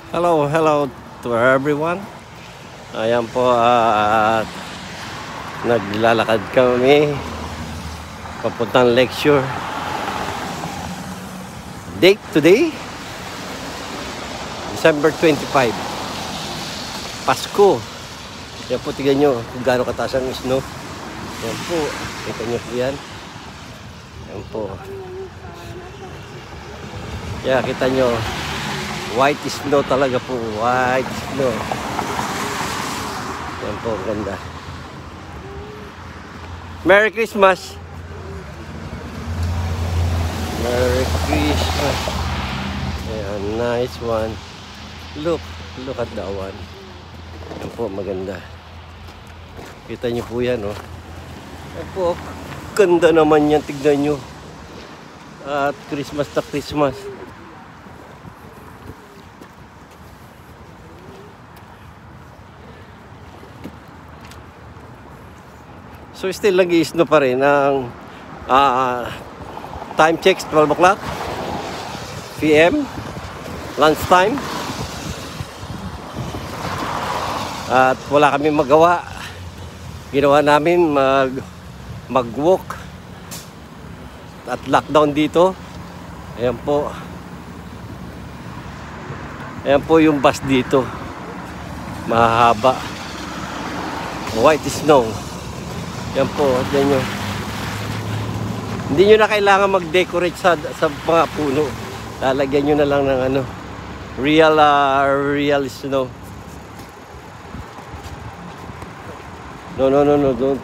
Hello to everyone. Ayan po at naglalakad kami papuntang lecture. Date today, December 25. Pasko. Yan po, tignan nyo kung gaano kataas ang snow. Yan po, kita nyo po yan. Yan po. Kaya kita nyo, white snow talaga po, white snow. Yan po, ganda. Merry Christmas! Merry Christmas! Ayan, nice one. Look at that one. Yan po, maganda. Kita nyo po yan, oh. Yan po, ganda naman yan, tignan nyo. At Christmas na Christmas. So still nag-i-snow pa rin ang time checks 12 o'clock PM, lunch time. At wala kami magawa. Ginawa namin mag-walk at lockdown dito. Ayan po. Ayan po yung bus dito. Mahaba. White snow. Yan po, yan nyo. Hindi nyo na kailangan mag-decorate sa mga puno. Lalagyan nyo na lang ng ano, real snow. No, don't.